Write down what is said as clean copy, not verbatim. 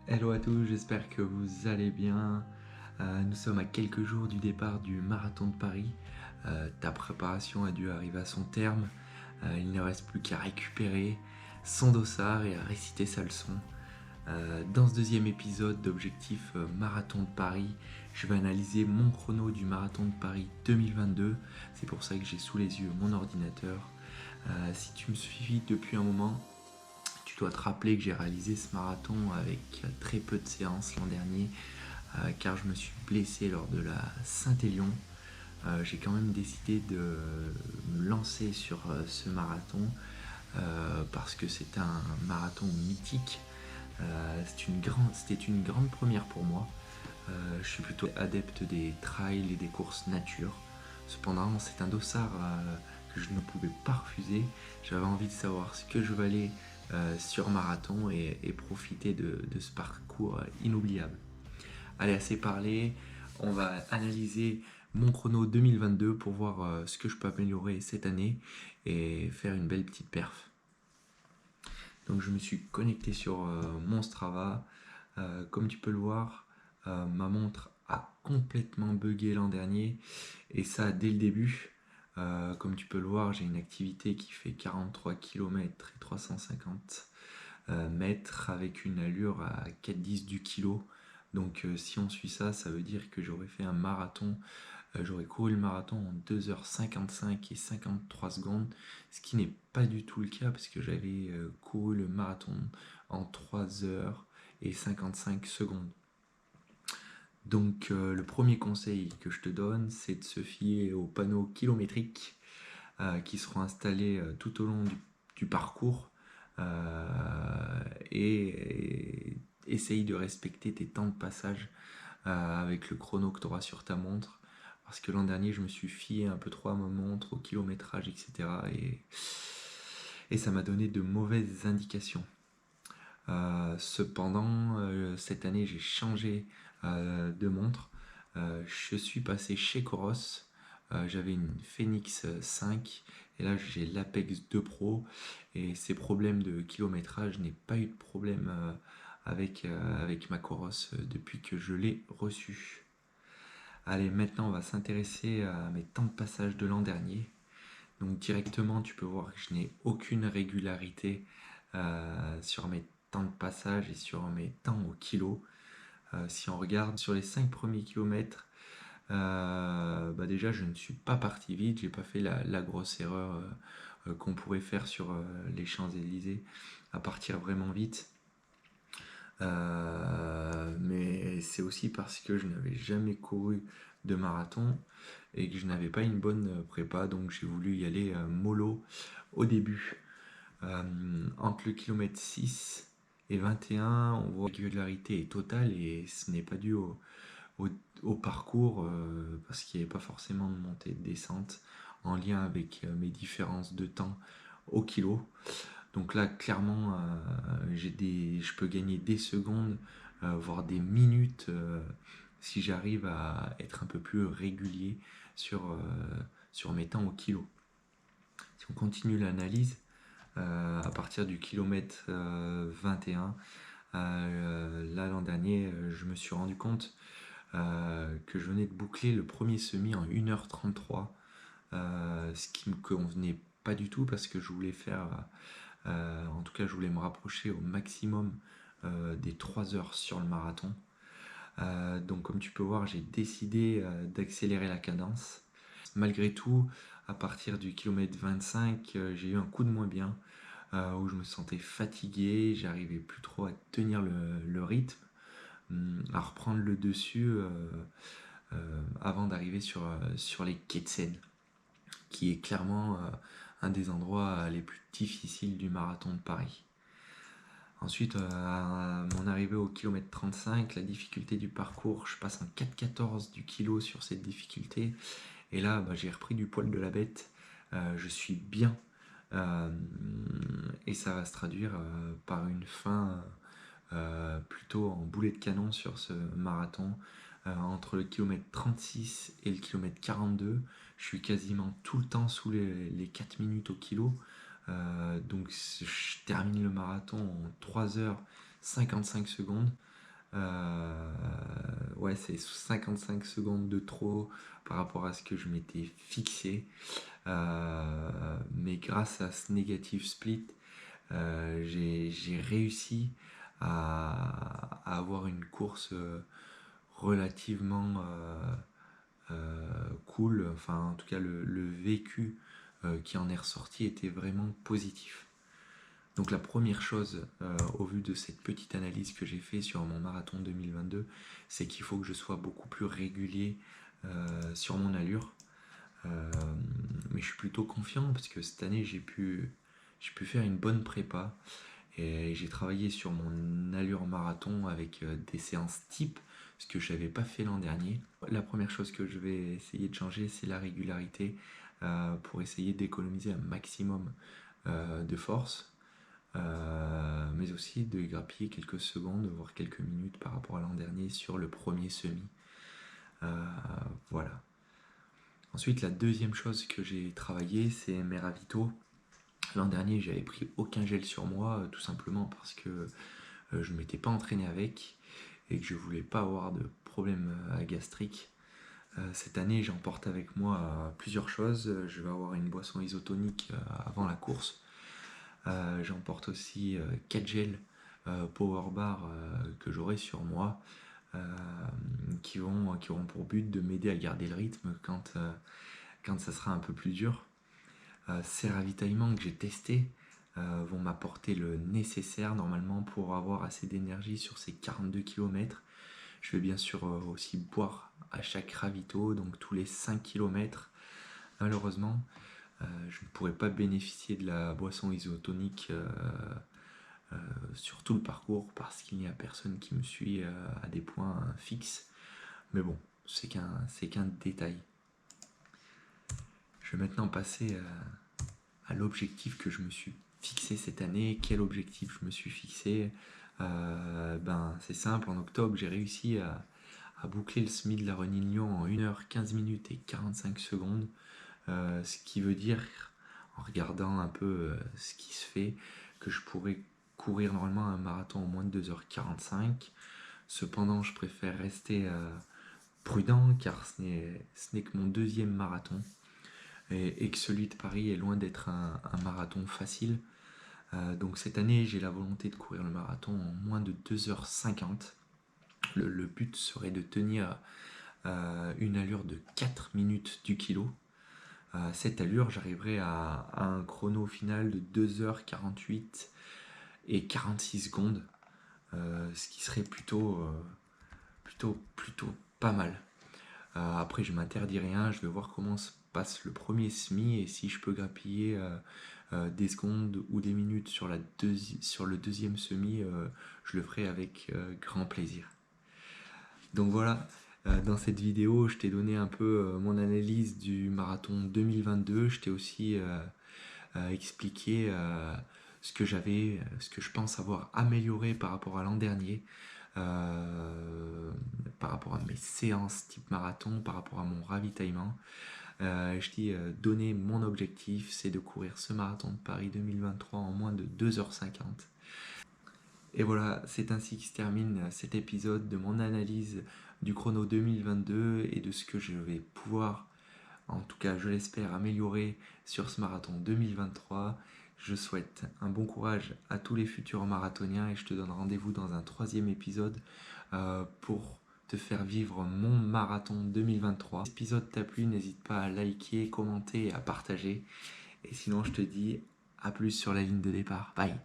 Hello à tous, j'espère que vous allez bien. Nous sommes à quelques jours du départ du marathon de Paris. Ta préparation a dû arriver à son terme. Il ne reste plus qu'à récupérer son dossard et à réciter sa leçon. Dans ce deuxième épisode d'Objectif Marathon de Paris, je vais analyser mon chrono du marathon de Paris 2022. C'est pour ça que j'ai sous les yeux mon ordinateur. Si tu me suis depuis un moment, tu dois te rappeler que j'ai réalisé ce marathon avec très peu de séances l'an dernier, car je me suis blessé lors de la Saint-Élion. J'ai quand même décidé de me lancer sur ce marathon parce que c'est un marathon mythique. C'était une grande première pour moi. Je suis plutôt adepte des trails et des courses nature. Cependant, c'est un dossard que je ne pouvais pas refuser. J'avais envie de savoir ce que je valais sur marathon et profiter de ce parcours inoubliable. Allez, assez parlé, on va analyser mon chrono 2022 pour voir ce que je peux améliorer cette année et faire une belle petite perf. Donc je me suis connecté sur mon Strava. Comme tu peux le voir, ma montre a complètement bugué l'an dernier et ça dès le début. Comme tu peux le voir, j'ai une activité qui fait 43 km et 350 mètres avec une allure à 4,10 du kilo. Donc si on suit ça, ça veut dire que j'aurais fait un marathon, j'aurais couru le marathon en 2h55 et 53 secondes, ce qui n'est pas du tout le cas parce que j'avais couru le marathon en 3h et 55 secondes. Donc le premier conseil que je te donne, c'est de se fier aux panneaux kilométriques qui seront installés tout au long du parcours et essaye de respecter tes temps de passage avec le chrono que tu auras sur ta montre. Parce que l'an dernier, je me suis fié un peu trop à ma montre, au kilométrage, etc. Et ça m'a donné de mauvaises indications. Cependant, cette année, j'ai changé de montre. Je suis passé chez Coros. J'avais une Phoenix 5 et là j'ai l'Apex 2 Pro et ces problèmes de kilométrage, je n'ai pas eu de problème avec ma Coros depuis que je l'ai reçu. Allez, maintenant on va s'intéresser à mes temps de passage de l'an dernier. Donc directement tu peux voir que je n'ai aucune régularité sur mes temps de passage et sur mes temps au kilo. Si on regarde sur les 5 premiers kilomètres, déjà je ne suis pas parti vite, j'ai pas fait la grosse erreur qu'on pourrait faire sur les Champs-Élysées à partir vraiment vite. Mais c'est aussi parce que je n'avais jamais couru de marathon et que je n'avais pas une bonne prépa, donc j'ai voulu y aller mollo au début. Entre le kilomètre 6 et 21, on voit que la régularité est totale et ce n'est pas dû au parcours parce qu'il n'y avait pas forcément de montée de descente en lien avec mes différences de temps au kilo. Donc là, clairement, je peux gagner des secondes, voire des minutes si j'arrive à être un peu plus régulier sur mes temps au kilo. Si on continue l'analyse, à partir du kilomètre 21, là l'an dernier, je me suis rendu compte que je venais de boucler le premier semi en 1h33, ce qui me convenait pas du tout parce que je voulais faire, en tout cas je voulais me rapprocher au maximum des 3 heures sur le marathon. Donc comme tu peux voir, j'ai décidé d'accélérer la cadence. Malgré tout, à partir du kilomètre 25, j'ai eu un coup de moins bien où je me sentais fatigué, j'arrivais plus trop à tenir le rythme, à reprendre le dessus avant d'arriver sur les quais de Seine, qui est clairement un des endroits les plus difficiles du marathon de Paris. Ensuite, à mon arrivée au kilomètre 35, la difficulté du parcours, je passe en 4,14 du kilo sur cette difficulté. Et là, j'ai repris du poil de la bête. Je suis bien. Et ça va se traduire par une fin plutôt en boulet de canon sur ce marathon. Entre le kilomètre 36 et le kilomètre 42, je suis quasiment tout le temps sous les 4 minutes au kilo. Donc je termine le marathon en 3h55 secondes. Ouais, c'est 55 secondes de trop par rapport à ce que je m'étais fixé. Mais grâce à ce negative split, j'ai réussi à avoir une course relativement cool. Enfin, en tout cas, le vécu qui en est ressorti était vraiment positif. Donc la première chose, au vu de cette petite analyse que j'ai fait sur mon marathon 2022, c'est qu'il faut que je sois beaucoup plus régulier sur mon allure. Mais je suis plutôt confiant parce que cette année j'ai pu faire une bonne prépa et j'ai travaillé sur mon allure marathon avec des séances type, ce que je n'avais pas fait l'an dernier. La première chose que je vais essayer de changer, c'est la régularité pour essayer d'économiser un maximum de force, mais aussi de grappiller quelques secondes, voire quelques minutes par rapport à l'an dernier sur le premier semi. Voilà. Ensuite, la deuxième chose que j'ai travaillé, c'est mes ravitaux. L'an dernier, j'avais pris aucun gel sur moi, tout simplement parce que je ne m'étais pas entraîné avec et que je voulais pas avoir de problème gastrique. Cette année, j'emporte avec moi plusieurs choses. Je vais avoir une boisson isotonique avant la course. J'emporte aussi 4 gels Power Bar que j'aurai sur moi, qui auront pour but de m'aider à garder le rythme quand ça sera un peu plus dur. Ces ravitaillements que j'ai testés vont m'apporter le nécessaire normalement pour avoir assez d'énergie sur ces 42 km. Je vais bien sûr aussi boire à chaque ravito, donc tous les 5 km. Malheureusement, je ne pourrai pas bénéficier de la boisson isotonique sur tout le parcours parce qu'il n'y a personne qui me suit à des points fixes. Mais bon, c'est qu'un détail. Je vais maintenant passer à l'objectif que je me suis fixé cette année. Quel objectif je me suis fixé? C'est simple, en octobre j'ai réussi à boucler le semi de la Running Lyon en 1h15 minutes et 45 secondes, ce qui veut dire, en regardant un peu ce qui se fait, que je pourrais courir normalement un marathon en moins de 2h45. Cependant, je préfère rester prudent car ce n'est que mon deuxième marathon et que celui de Paris est loin d'être un marathon facile. Donc cette année, j'ai la volonté de courir le marathon en moins de 2h50. Le but serait de tenir une allure de 4 minutes du kilo. Cette allure, j'arriverai à un chrono final de 2h48 et 46 secondes, ce qui serait plutôt pas mal. Après, je m'interdis rien, je vais voir comment se passe le premier semi et si je peux grappiller des secondes ou des minutes sur le deuxième semi, je le ferai avec grand plaisir. Donc voilà, dans cette vidéo, je t'ai donné un peu mon analyse du marathon 2022. Je t'ai aussi expliqué ce que je pense avoir amélioré par rapport à l'an dernier, par rapport à mes séances type marathon, par rapport à mon ravitaillement. Je t'ai donné mon objectif, c'est de courir ce marathon de Paris 2023 en moins de 2h50. Et voilà, c'est ainsi que se termine cet épisode de mon analyse du chrono 2022 et de ce que je vais pouvoir, en tout cas je l'espère, améliorer sur ce marathon 2023. Je souhaite un bon courage à tous les futurs marathoniens et je te donne rendez-vous dans un troisième épisode pour te faire vivre mon marathon 2023. Si l'épisode t'a plu, n'hésite pas à liker, commenter et à partager. Et sinon, je te dis à plus sur la ligne de départ. Bye!